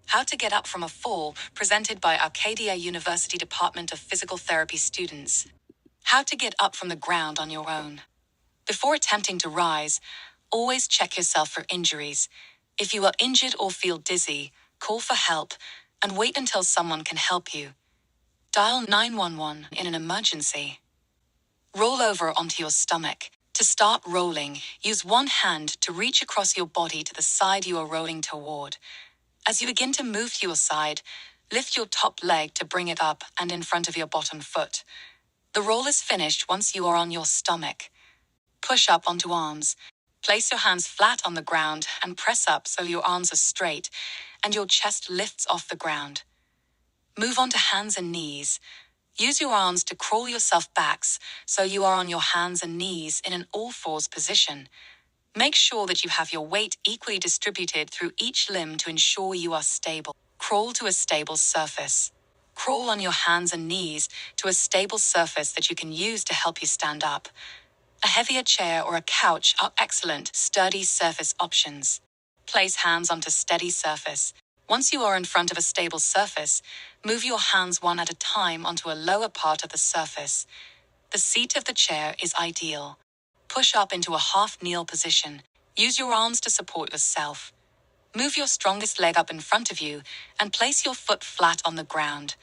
How to Get Up from a Fall, presented by Arcadia University Department of Physical Therapy students. How to get up from the ground on your own. Before attempting to rise, always check yourself for injuries. If you are injured or feel dizzy, call for help and wait until someone can help you. Dial 911 in an emergency. Roll over onto your stomach. To start rolling, use one hand to reach across your body to the side you are rolling toward. As you begin to move to your side, lift your top leg to bring it up and in front of your bottom foot. The roll is finished once you are on your stomach. Push up onto arms. Place your hands flat on the ground and press up so your arms are straight and your chest lifts off the ground. Move on to hands and knees. Use your arms to crawl yourself back so you are on your hands and knees in an all-fours position. Make sure that you have your weight equally distributed through each limb to ensure you are stable. Crawl to a stable surface. Crawl on your hands and knees to a stable surface that you can use to help you stand up. A heavier chair or a couch are excellent, sturdy surface options. Place hands onto steady surface. Once you are in front of a stable surface, move your hands one at a time onto a lower part of the surface. The seat of the chair is ideal. Push up into a half-kneel position. Use your arms to support yourself. Move your strongest leg up in front of you and place your foot flat on the ground.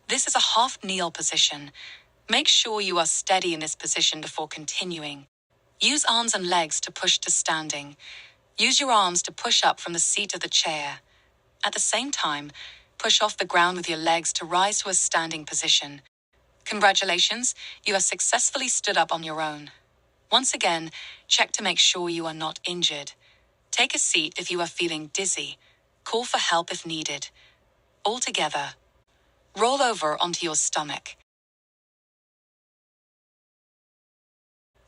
This is a half-kneel position. Make sure you are steady in this position before continuing. Use arms and legs to push to standing. Use your arms to push up from the seat of the chair. At the same time, push off the ground with your legs to rise to a standing position. Congratulations, you have successfully stood up on your own. Once again, check to make sure you are not injured. Take a seat if you are feeling dizzy. Call for help if needed. All together. Roll over onto your stomach.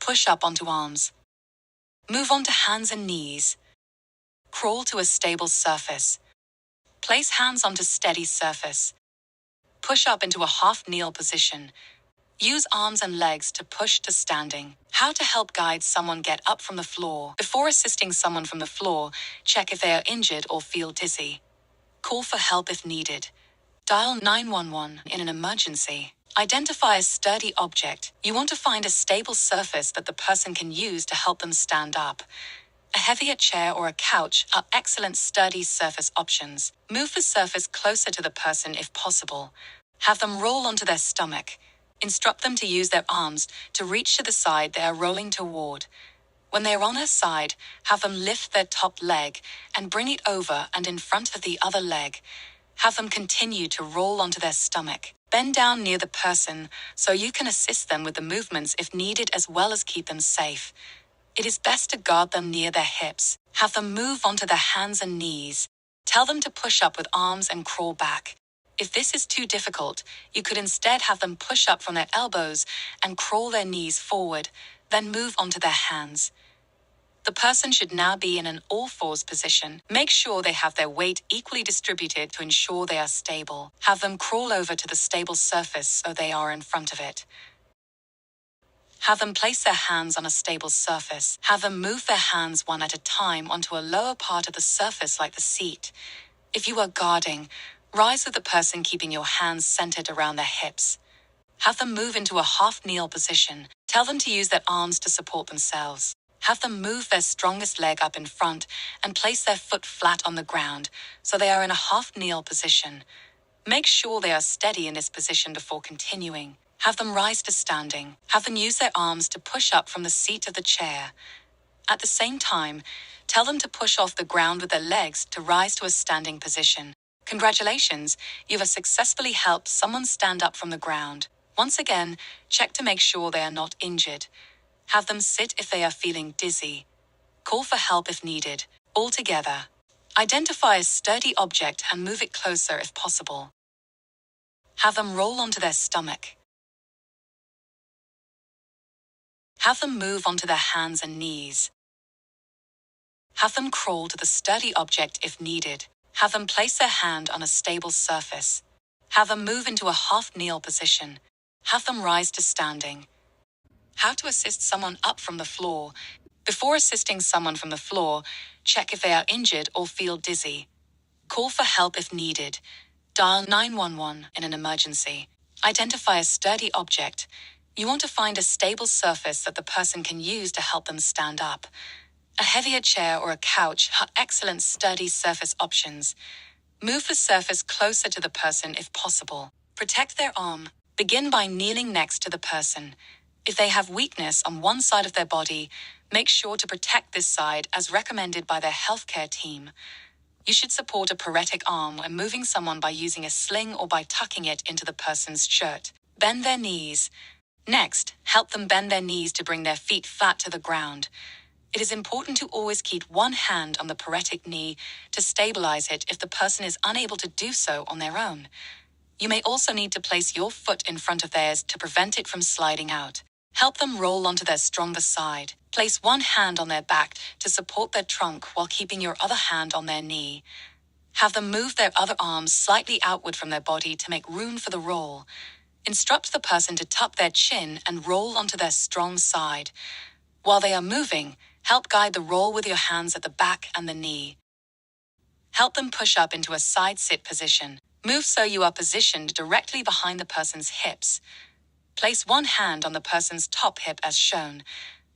Push up onto arms. Move on to hands and knees. Crawl to a stable surface. Place hands onto steady surface. Push up into a half-kneel position. Use arms and legs to push to standing. How to help guide someone get up from the floor. Before assisting someone from the floor, check if they are injured or feel dizzy. Call for help if needed. Dial 911 in an emergency. Identify a sturdy object. You want to find a stable surface that the person can use to help them stand up. A heavier chair or a couch are excellent sturdy surface options. Move the surface closer to the person if possible. Have them roll onto their stomach. Instruct them to use their arms to reach to the side they are rolling toward. When they are on their side, have them lift their top leg and bring it over and in front of the other leg. Have them continue to roll onto their stomach. Bend down near the person so you can assist them with the movements if needed as well as keep them safe. It is best to guard them near their hips. Have them move onto their hands and knees. Tell them to push up with arms and crawl back. If this is too difficult, you could instead have them push up from their elbows and crawl their knees forward, then move onto their hands. The person should now be in an all-fours position. Make sure they have their weight equally distributed to ensure they are stable. Have them crawl over to the stable surface so they are in front of it. Have them place their hands on a stable surface. Have them move their hands one at a time onto a lower part of the surface like the seat. If you are guarding, rise with the person keeping your hands centered around their hips. Have them move into a half-kneel position. Tell them to use their arms to support themselves. Have them move their strongest leg up in front and place their foot flat on the ground so they are in a half-kneel position. Make sure they are steady in this position before continuing. Have them rise to standing. Have them use their arms to push up from the seat of the chair. At the same time, tell them to push off the ground with their legs to rise to a standing position. Congratulations, you have successfully helped someone stand up from the ground. Once again, check to make sure they are not injured. Have them sit if they are feeling dizzy. Call for help if needed. All together. Identify a sturdy object and move it closer if possible. Have them roll onto their stomach. Have them move onto their hands and knees. Have them crawl to the sturdy object if needed. Have them place their hand on a stable surface. Have them move into a half-kneel position. Have them rise to standing. How to assist someone up from the floor. Before assisting someone from the floor, check if they are injured or feel dizzy. Call for help if needed. Dial 911 in an emergency. Identify a sturdy object. You want to find a stable surface that the person can use to help them stand up. A heavier chair or a couch are excellent sturdy surface options. Move the surface closer to the person if possible. Protect their arm. Begin by kneeling next to the person. If they have weakness on one side of their body, make sure to protect this side as recommended by their healthcare team. You should support a paretic arm when moving someone by using a sling or by tucking it into the person's shirt. Bend their knees. Next, help them bend their knees to bring their feet flat to the ground. It is important to always keep one hand on the paretic knee to stabilize it if the person is unable to do so on their own. You may also need to place your foot in front of theirs to prevent it from sliding out. Help them roll onto their stronger side. Place one hand on their back to support their trunk while keeping your other hand on their knee. Have them move their other arms slightly outward from their body to make room for the roll. Instruct the person to tuck their chin and roll onto their strong side. While they are moving, help guide the roll with your hands at the back and the knee. Help them push up into a side sit position. Move so you are positioned directly behind the person's hips. Place one hand on the person's top hip as shown.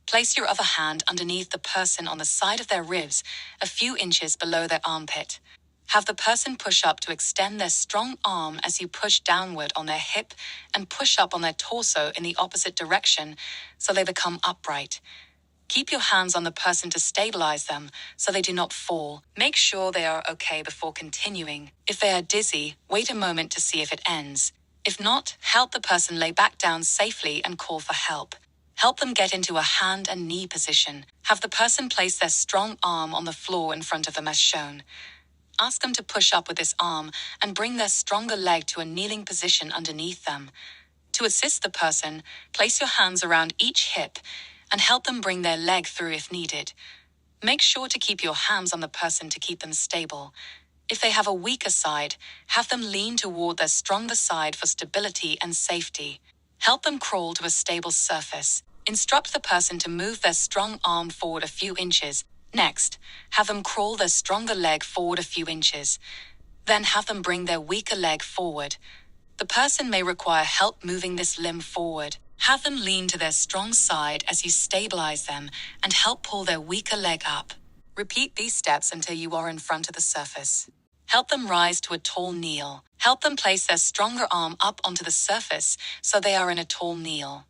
Place your other hand underneath the person on the side of their ribs, a few inches below their armpit. Have the person push up to extend their strong arm as you push downward on their hip and push up on their torso in the opposite direction so they become upright. Keep your hands on the person to stabilize them so they do not fall. Make sure they are okay before continuing. If they are dizzy, wait a moment to see if it ends. If not, help the person lay back down safely and call for help. Help them get into a hand and knee position. Have the person place their strong arm on the floor in front of them as shown. Ask them to push up with this arm and bring their stronger leg to a kneeling position underneath them. To assist the person, place your hands around each hip and help them bring their leg through if needed. Make sure to keep your hands on the person to keep them stable. If they have a weaker side, have them lean toward their stronger side for stability and safety. Help them crawl to a stable surface. Instruct the person to move their strong arm forward a few inches. Next, have them crawl their stronger leg forward a few inches. Then have them bring their weaker leg forward. The person may require help moving this limb forward. Have them lean to their strong side as you stabilize them and help pull their weaker leg up. Repeat these steps until you are in front of the surface. Help them rise to a tall kneel. Help them place their stronger arm up onto the surface so they are in a tall kneel.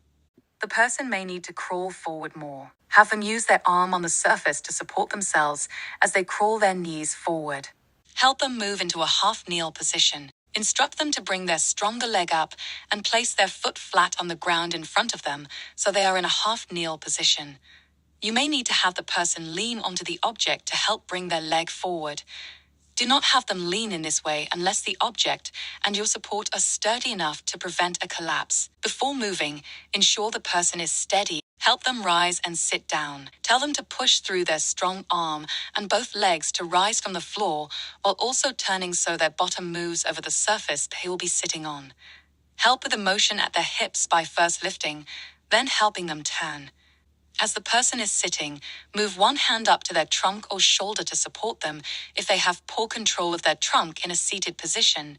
The person may need to crawl forward more. Have them use their arm on the surface to support themselves as they crawl their knees forward. Help them move into a half-kneel position. Instruct them to bring their stronger leg up and place their foot flat on the ground in front of them so they are in a half-kneel position. You may need to have the person lean onto the object to help bring their leg forward. Do not have them lean in this way unless the object and your support are sturdy enough to prevent a collapse. Before moving, ensure the person is steady. Help them rise and sit down. Tell them to push through their strong arm and both legs to rise from the floor while also turning so their bottom moves over the surface they will be sitting on. Help with the motion at their hips by first lifting, then helping them turn. As the person is sitting, move one hand up to their trunk or shoulder to support them if they have poor control of their trunk in a seated position.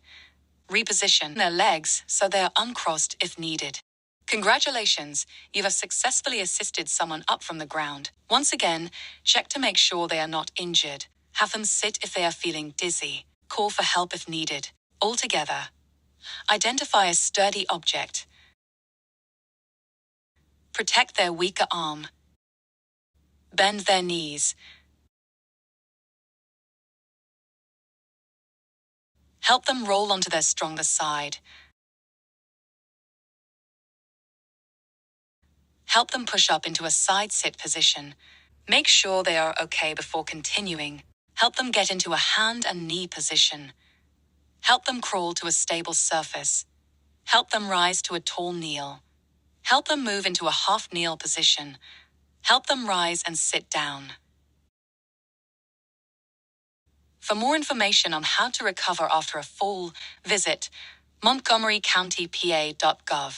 Reposition their legs so they are uncrossed if needed. Congratulations, you have successfully assisted someone up from the ground. Once again, check to make sure they are not injured. Have them sit if they are feeling dizzy. Call for help if needed. All together. Identify a sturdy object. Protect their weaker arm. Bend their knees. Help them roll onto their stronger side. Help them push up into a side sit position. Make sure they are okay before continuing. Help them get into a hand and knee position. Help them crawl to a stable surface. Help them rise to a tall kneel. Help them move into a half-kneel position. Help them rise and sit down. For more information on how to recover after a fall, visit montgomerycountypa.gov.